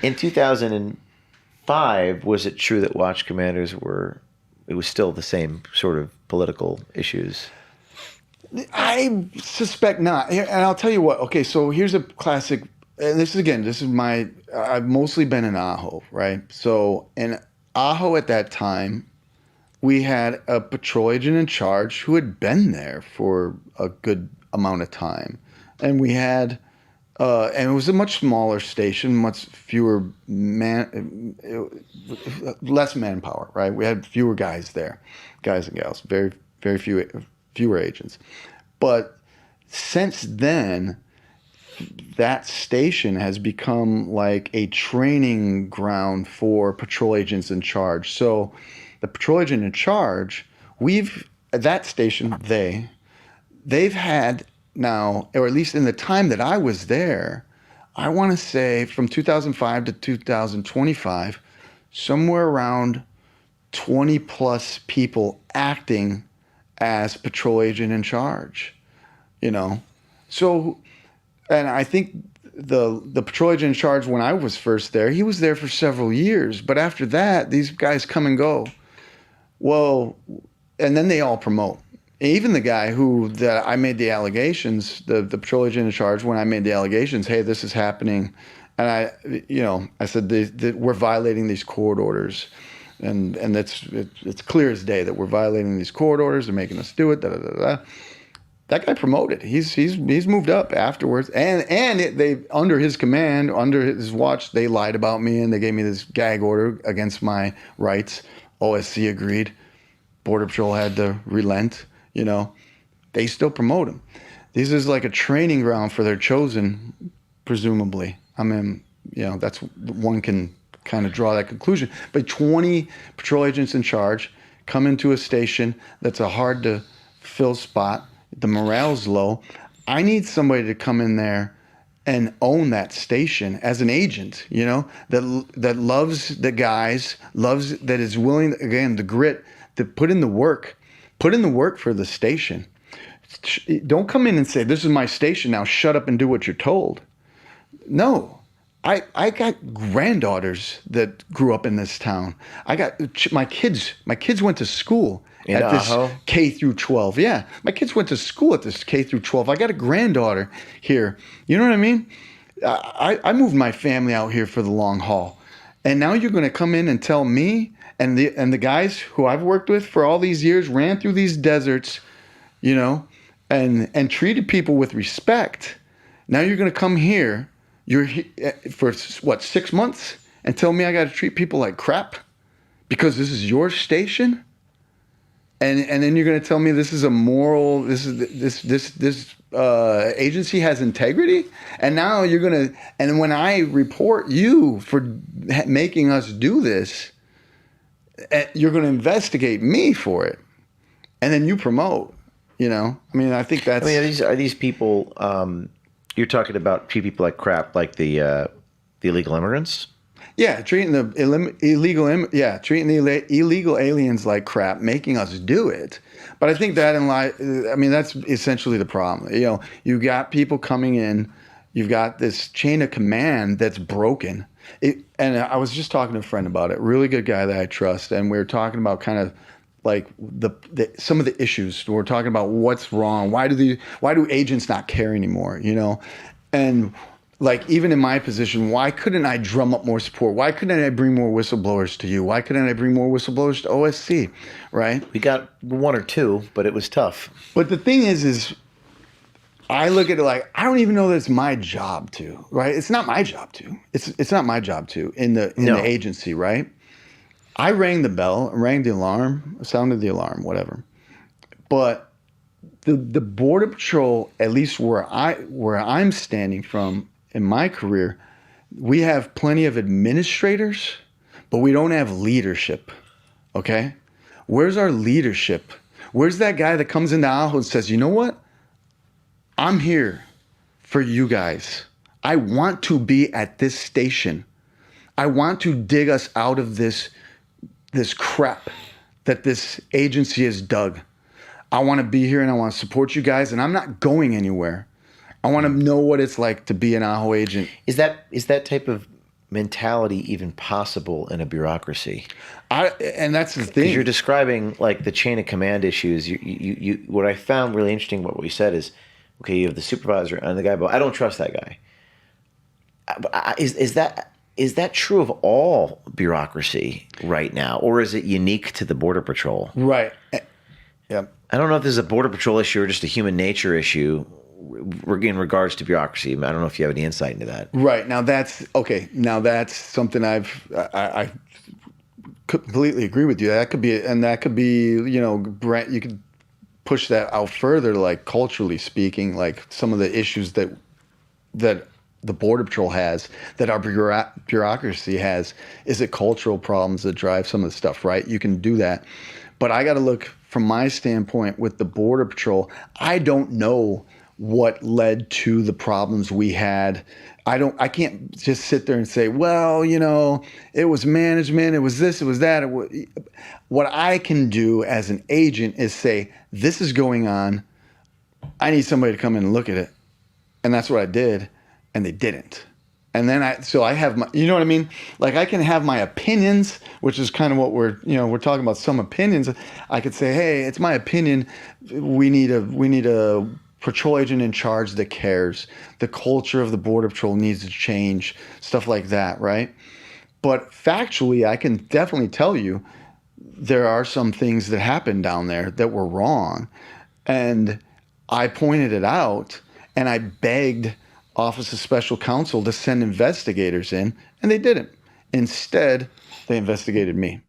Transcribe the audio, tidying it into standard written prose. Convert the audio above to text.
In 2005, was it true that watch commanders it was still the same sort of political issues? I suspect not. And I'll tell you what. Okay, so here's a classic. And I've mostly been in Ajo, right? So in Ajo at that time, we had a patrol agent in charge who had been there for a good amount of time. And we had, and it was a much smaller station, much fewer less manpower, right? We had fewer guys there, guys and gals, very, very fewer agents. But since then, that station has become like a training ground for patrol agents in charge. So the patrol agent in charge, they've had now, or at least in the time that I was there, I want to say from 2005 to 2025, somewhere around 20 plus people acting as patrol agent in charge, So, and I think the patrol agent in charge when I was first there, he was there for several years. But after that, these guys come and go. Well, and then they all promote. Even the guy that I made the allegations, the patrol agent in charge, when I made the allegations, hey, this is happening. And I said, we're violating these court orders. And it's clear as day that we're violating these court orders. They're making us do it. Da, da, da, da. That guy promoted. He's moved up afterwards, and they under his command, under his watch, they lied about me and they gave me this gag order against my rights. OSC agreed. Border Patrol had to relent. They still promote him. This is like a training ground for their chosen, presumably. I mean, that's one can kind of draw that conclusion. But 20 patrol agents in charge come into a station that's a hard to fill spot. The morale's low. I need somebody to come in there and own that station as an agent, that loves the guys, that is willing, again, the grit, to put in the work for the station. Don't come in and say, this is my station now, shut up and do what you're told. No. I got granddaughters that grew up in this town. I got my kids went to school at this K through 12. Yeah, my kids went to school at this K through 12. I got a granddaughter here. You know what I mean? I moved my family out here for the long haul. And now you're going to come in and tell me and the guys who I've worked with for all these years, ran through these deserts, and treated people with respect. Now you're going to come here. You're here for, 6 months and tell me I got to treat people like crap because this is your station? And then you're going to tell me this is a moral, this agency has integrity? And now you're going to, and when I report you for making us do this, you're going to investigate me for it. And then you promote, I mean, I think that's... are these people... You're talking about treat people like crap, like the illegal immigrants? Yeah, treating the illegal aliens like crap, making us do it. But I think that's essentially the problem. You got people coming in, you've got this chain of command that's broken. And I was just talking to a friend about it, really good guy that I trust, and we were talking about kind of like some of the issues. We're talking about what's wrong. Why do agents not care anymore? And like even in my position, why couldn't I drum up more support? Why couldn't I bring more whistleblowers to you? Why couldn't I bring more whistleblowers to OSC? Right? We got one or two, but it was tough. But the thing is I look at it like I don't even know that it's my job to. Right? It's not my job to. It's not my job to in the agency. Right? I rang the bell, rang the alarm, sounded the alarm, whatever. But the Border Patrol, at least where I'm standing from in my career, we have plenty of administrators, but we don't have leadership. Okay? Where's our leadership? Where's that guy that comes into Ajo and says, you know what? I'm here for you guys. I want to be at this station. I want to dig us out of this crap that this agency has dug. I want to be here and I want to support you guys, and I'm not going anywhere. I want to know what it's like to be an Ajo agent. Is that type of mentality even possible in a bureaucracy? And that's the Because thing. you're describing like the chain of command issues. What I found really interesting, what we said is, okay, you have the supervisor and the guy, but I don't trust that guy. Is that true of all bureaucracy right now, or is it unique to the Border Patrol? Right. Yep. I don't know if this is a Border Patrol issue or just a human nature issue in regards to bureaucracy. I don't know if you have any insight into that. Right. Now that's okay. Now that's something I completely agree with you. That could be, Brent, you could push that out further, like culturally speaking, like some of the issues that the Border Patrol has, that our bureaucracy has. Is it cultural problems that drive some of the stuff, right? You can do that. But I got to look from my standpoint with the Border Patrol. I don't know what led to the problems we had. I can't just sit there and say, well, it was management, it was this, it was that. What I can do as an agent is say, this is going on. I need somebody to come in and look at it. And that's what I did. And they didn't. And then I have my, you know what I mean? Like I can have my opinions, which is kind of what we're talking about, some opinions. I could say, hey, it's my opinion. We need a patrol agent in charge that cares. The culture of the Border Patrol needs to change, stuff like that, right? But factually, I can definitely tell you there are some things that happened down there that were wrong. And I pointed it out, and I begged Office of Special Counsel to send investigators in, and they didn't. Instead, they investigated me.